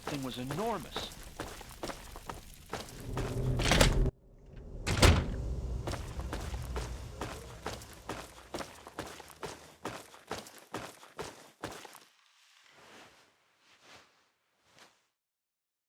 thing was enormous.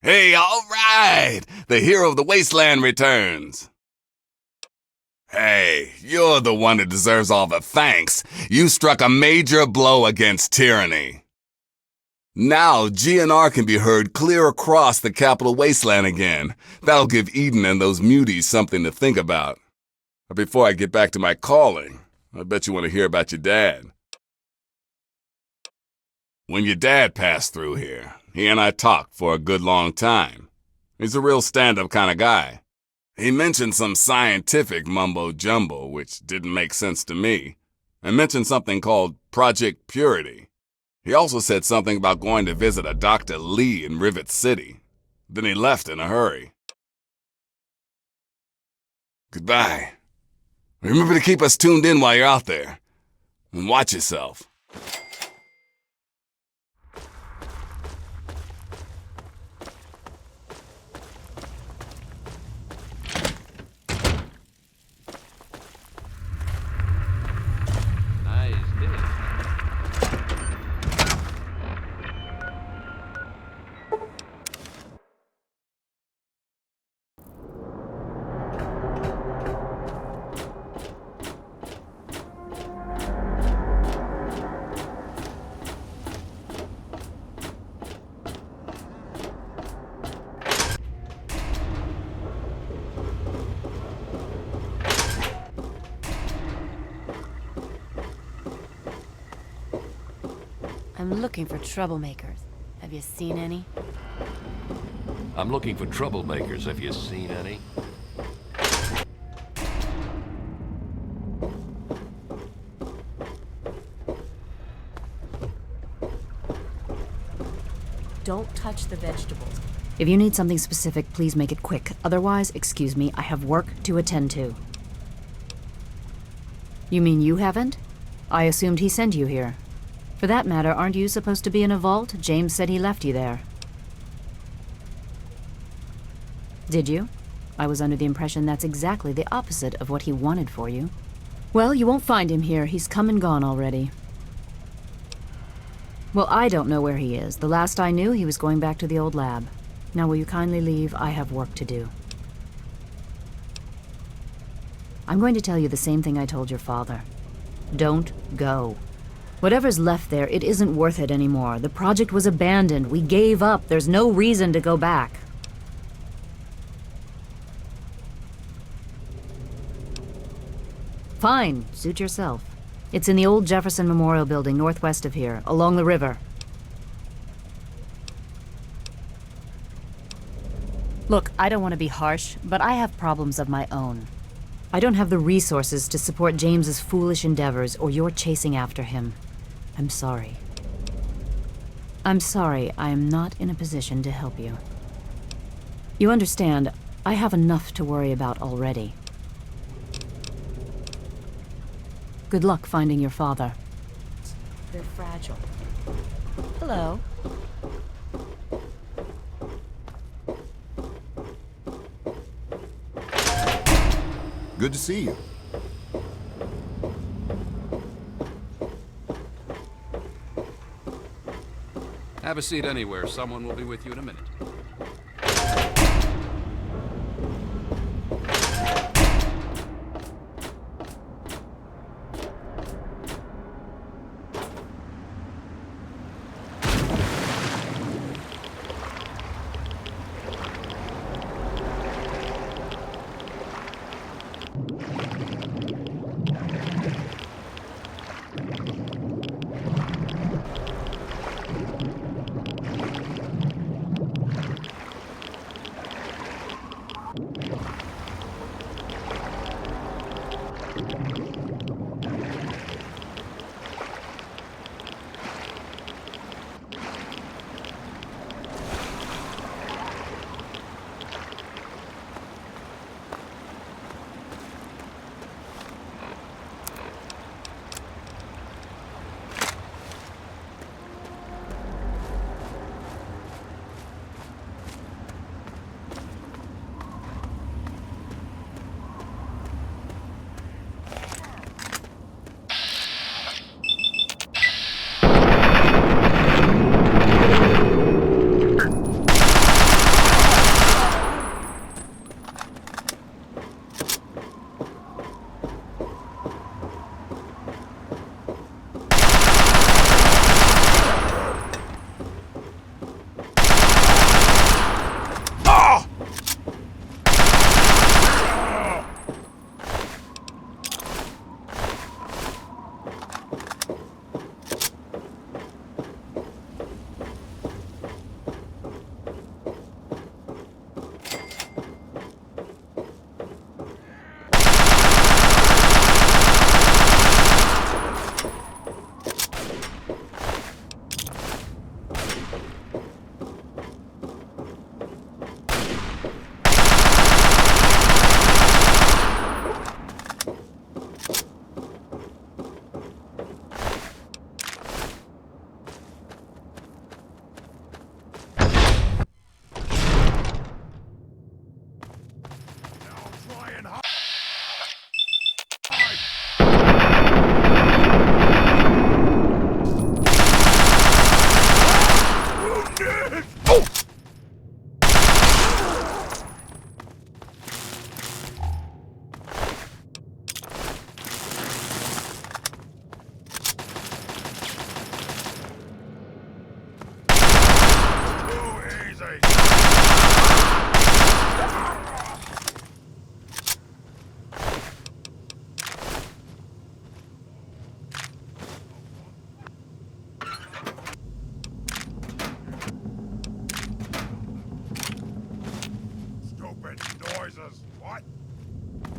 Hey, all right! The hero of the wasteland returns. Hey, you're the one that deserves all the thanks. You struck a major blow against tyranny. Now, GNR can be heard clear across the capital wasteland again. That'll give Eden and those muties something to think about. But before I get back to my calling, I bet you want to hear about your dad. When your dad passed through here, he and I talked for a good long time. He's a real stand-up kind of guy. He mentioned some scientific mumbo-jumbo, which didn't make sense to me, and mentioned something called Project Purity. He also said something about going to visit a Dr. Lee in Rivet City. Then he left in a hurry. Goodbye. Remember to keep us tuned in while you're out there. And watch yourself. I'm looking for troublemakers. Have you seen any? I'm looking for troublemakers. Have you seen any? Don't touch the vegetables. If you need something specific, please make it quick. Otherwise, excuse me, I have work to attend to. You mean you haven't? I assumed he sent you here. For that matter, aren't you supposed to be in a vault? James said he left you there. Did you? I was under the impression that's exactly the opposite of what he wanted for you. Well, you won't find him here. He's come and gone already. Well, I don't know where he is. The last I knew, he was going back to the old lab. Now, will you kindly leave? I have work to do. I'm going to tell you the same thing I told your father. Don't go. Whatever's left there, it isn't worth it anymore. The project was abandoned. We gave up. There's no reason to go back. Fine. Suit yourself. It's in the old Jefferson Memorial Building, northwest of here, along the river. Look, I don't want to be harsh, but I have problems of my own. I don't have the resources to support James's foolish endeavors, or your chasing after him. I'm sorry. I'm sorry I am not in a position to help you. You understand, I have enough to worry about already. Good luck finding your father. They're fragile. Hello. Good to see you. Have a seat anywhere. Someone will be with you in a minute. Stupid noises. What?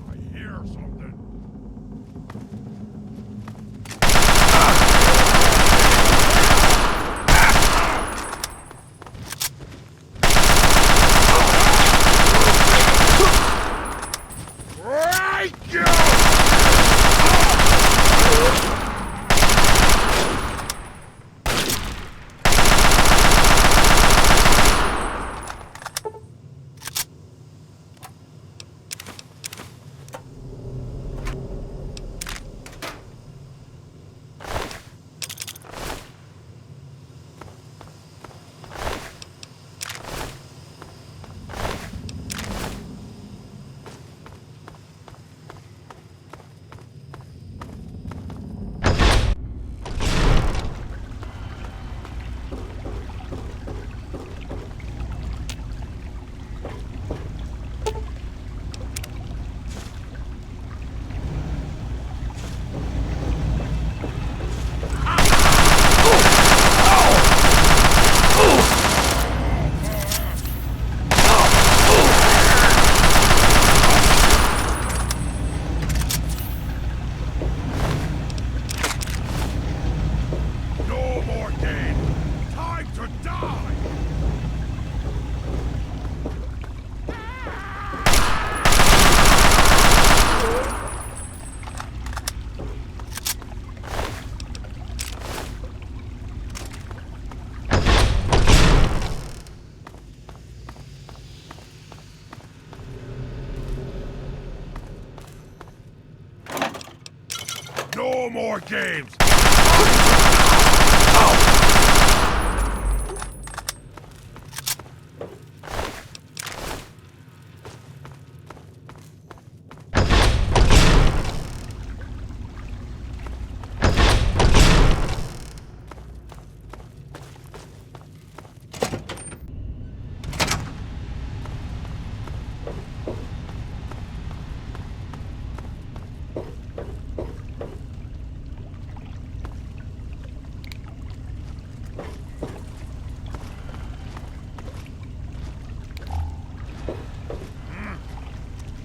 I hear something. No more games!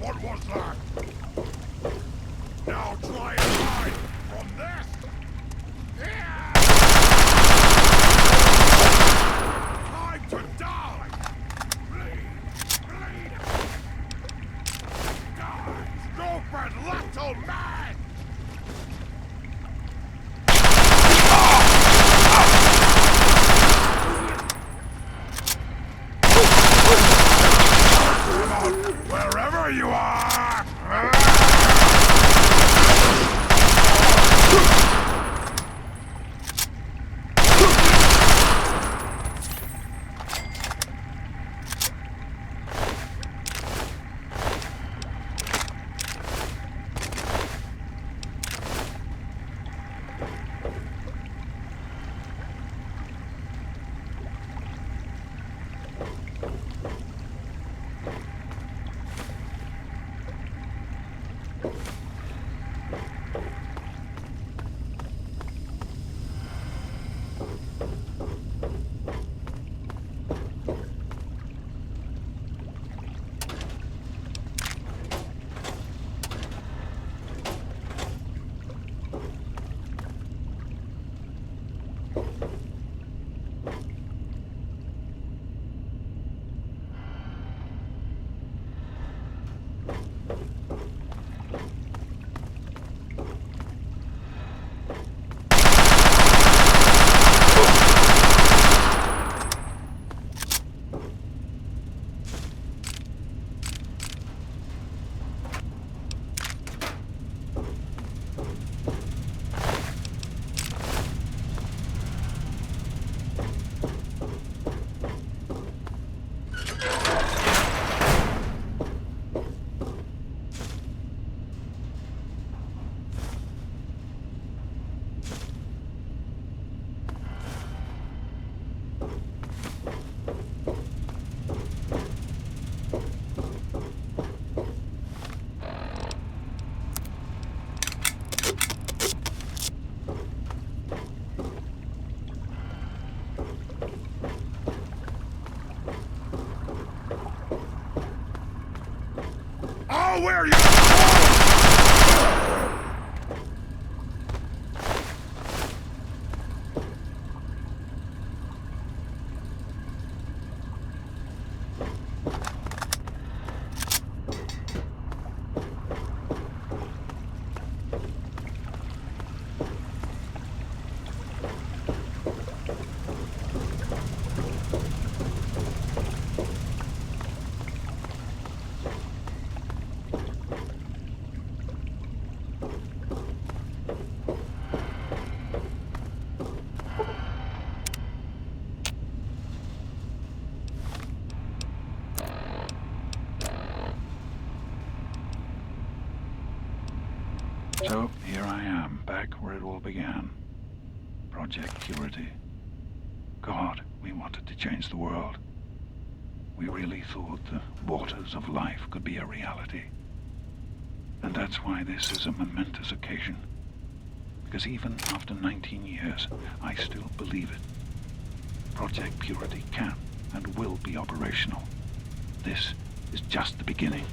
What was that? Now try and hide from this! Time to die! Bleed! Bleed! Die! Stupid little man! Wherever you are! know where you are! So, here I am, back where it all began. Project Purity. God, we wanted to change the world. We really thought the waters of life could be a reality. And that's why this is a momentous occasion. Because even after 19 years, I still believe it. Project Purity can and will be operational. This is just the beginning.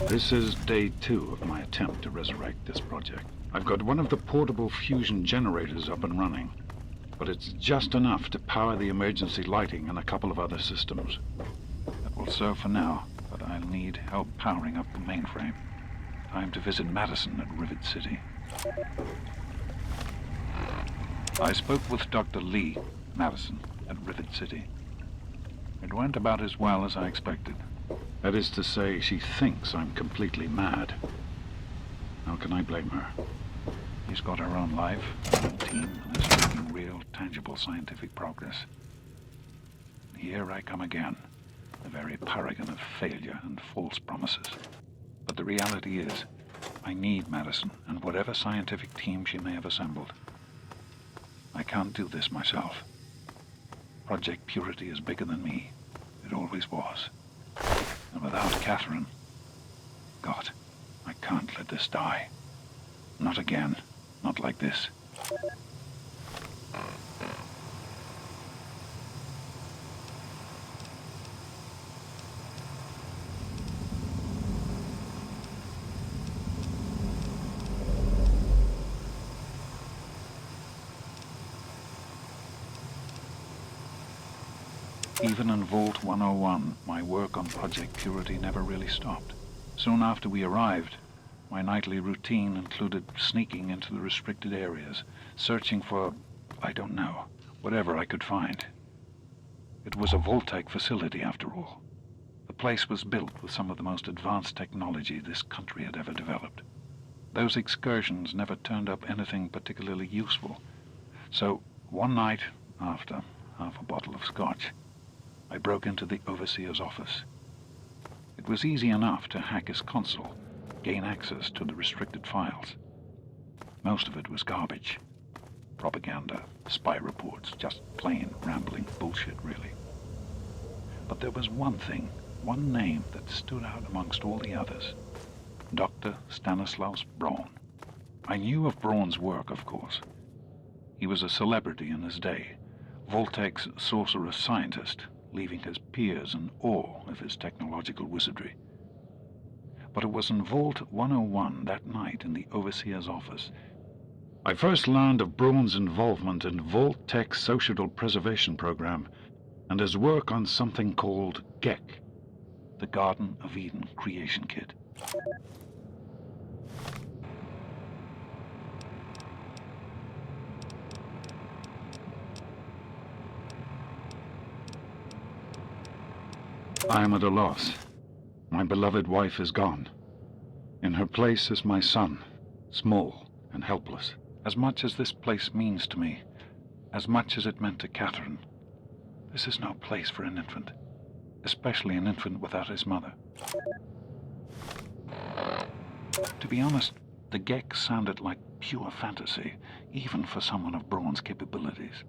This is day 2 of my attempt to resurrect this project. I've got one of the portable fusion generators up and running, but it's just enough to power the emergency lighting and a couple of other systems. That will serve for now, but I'll need help powering up the mainframe. Time to visit Madison at Rivet City. I spoke with Dr. Lee, Madison, at Rivet City. It went about as well as I expected. That is to say, she thinks I'm completely mad. How can I blame her? She's got her own life, her own team, and is making real, tangible scientific progress. Here I come again, the very paragon of failure and false promises. But the reality is, I need Madison and whatever scientific team she may have assembled. I can't do this myself. Project Purity is bigger than me. It always was. And without Catherine, God, I can't let this die. Not again. Not like this. Even in Vault 101, my work on Project Purity never really stopped. Soon after we arrived, my nightly routine included sneaking into the restricted areas, searching for, I don't know, whatever I could find. It was a Vault-Tec facility, after all. The place was built with some of the most advanced technology this country had ever developed. Those excursions never turned up anything particularly useful. So, one night, after half a bottle of scotch, I broke into the overseer's office. It was easy enough to hack his console, gain access to the restricted files. Most of it was garbage. Propaganda, spy reports, just plain rambling bullshit, really. But there was one thing, one name that stood out amongst all the others. Dr. Stanislaus Braun. I knew of Braun's work, of course. He was a celebrity in his day, Vault-Tec's sorcerous scientist, leaving his peers in awe of his technological wizardry. But it was in Vault 101 that night in the Overseer's office I first learned of Braun's involvement in Vault-Tec's social preservation program and his work on something called GEC, the Garden of Eden Creation Kit. I am at a loss. My beloved wife is gone. In her place is my son, small and helpless. As much as this place means to me, as much as it meant to Catherine, this is no place for an infant, especially an infant without his mother. To be honest, the GEC sounded like pure fantasy, even for someone of Braun's capabilities.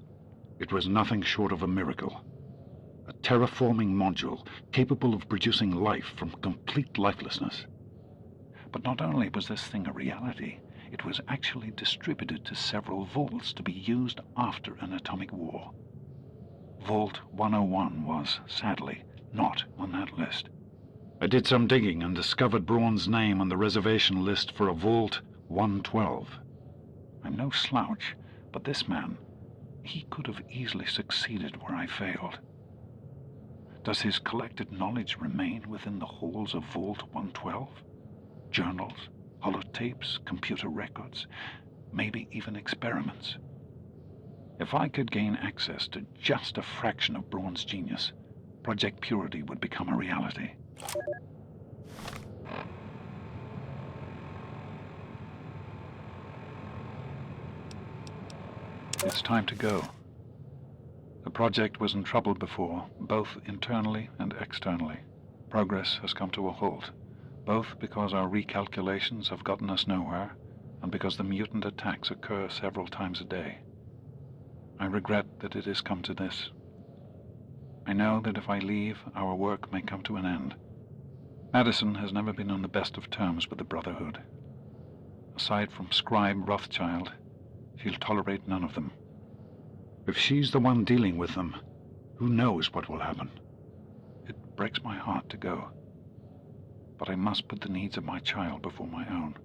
It was nothing short of a miracle. A terraforming module capable of producing life from complete lifelessness. But not only was this thing a reality, it was actually distributed to several vaults to be used after an atomic war. Vault 101 was, sadly, not on that list. I did some digging and discovered Braun's name on the reservation list for a Vault 112. I'm no slouch, but this man, he could have easily succeeded where I failed. Does his collected knowledge remain within the halls of Vault 112? Journals, holotapes, computer records, maybe even experiments. If I could gain access to just a fraction of Braun's genius, Project Purity would become a reality. It's time to go. The project was in trouble before, both internally and externally. Progress has come to a halt, both because our recalculations have gotten us nowhere, and because the mutant attacks occur several times a day. I regret that it has come to this. I know that if I leave, our work may come to an end. Madison has never been on the best of terms with the Brotherhood. Aside from Scribe Rothschild, she'll tolerate none of them. If she's the one dealing with them, who knows what will happen? It breaks my heart to go. But I must put the needs of my child before my own.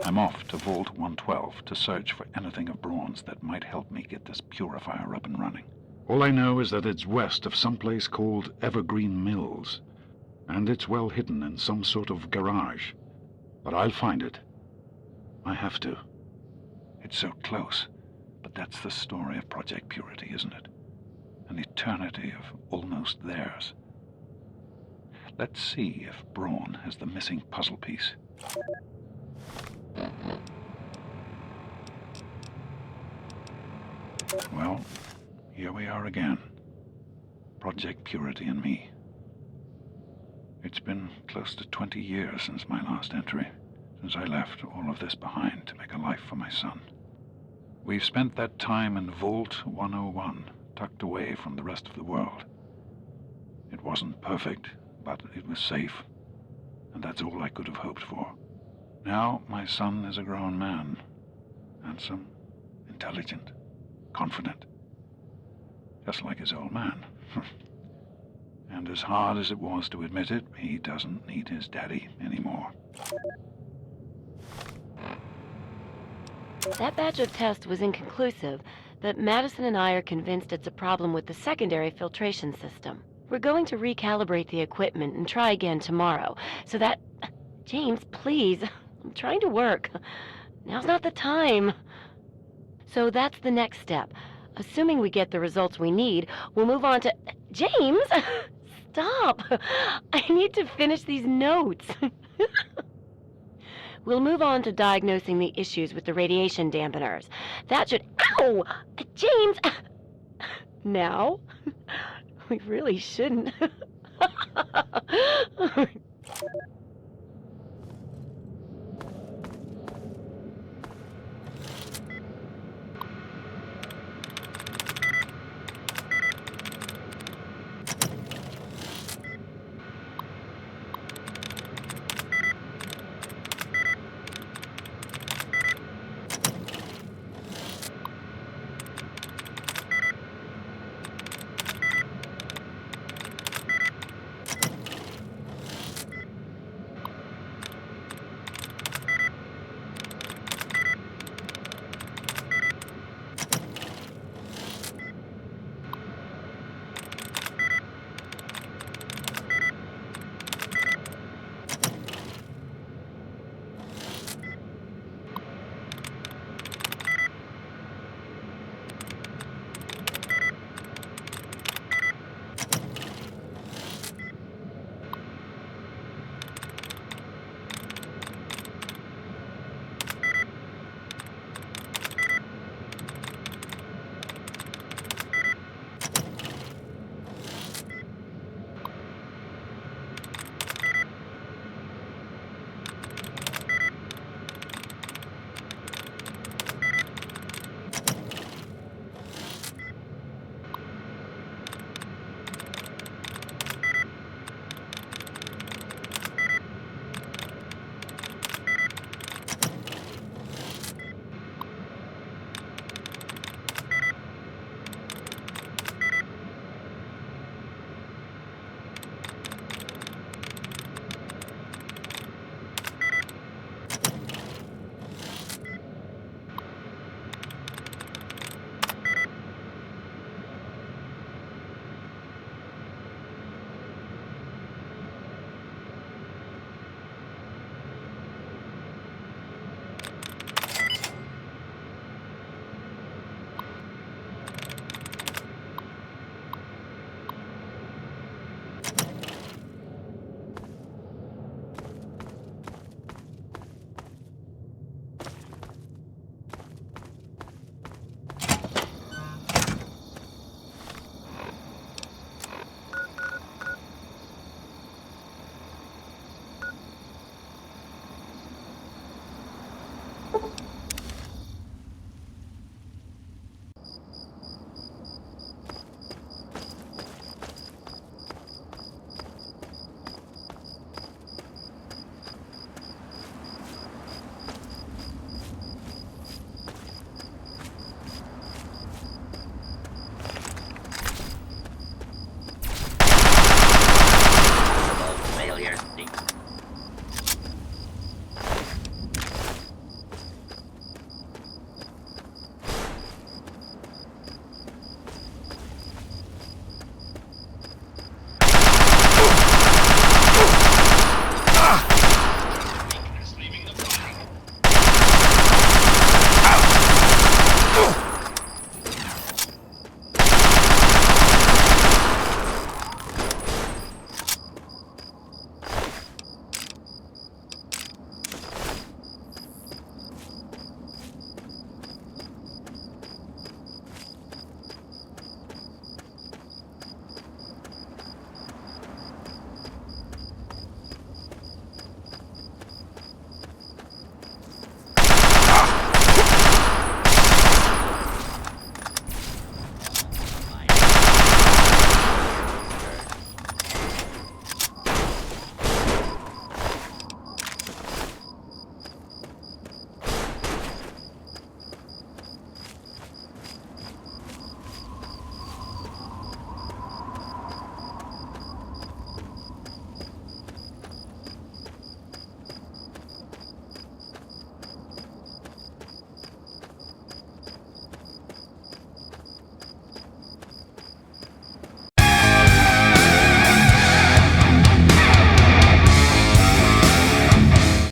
I'm off to Vault 112 to search for anything of Braun's that might help me get this purifier up and running. All I know is that it's west of some place called Evergreen Mills, and it's well hidden in some sort of garage. But I'll find it. I have to. It's so close, but that's the story of Project Purity, isn't it? An eternity of almost theirs. Let's see if Braun has the missing puzzle piece. Well, here we are again. Project Purity and me. It's been close to 20 years since my last entry, since I left all of this behind to make a life for my son. We've spent that time in Vault 101, tucked away from the rest of the world. It wasn't perfect, but it was safe, and that's all I could have hoped for. Now my son is a grown man, handsome, intelligent, confident, just like his old man. And as hard as it was to admit it, he doesn't need his daddy anymore. That batch of tests was inconclusive, but Madison and I are convinced it's a problem with the secondary filtration system. We're going to recalibrate the equipment and try again tomorrow, so that... James, please. I'm trying to work. Now's not the time. So that's the next step. Assuming we get the results we need, we'll move on to... James! Stop! I need to finish these notes. We'll move on to diagnosing the issues with the radiation dampeners. That should... Ow! James! Now? We really shouldn't.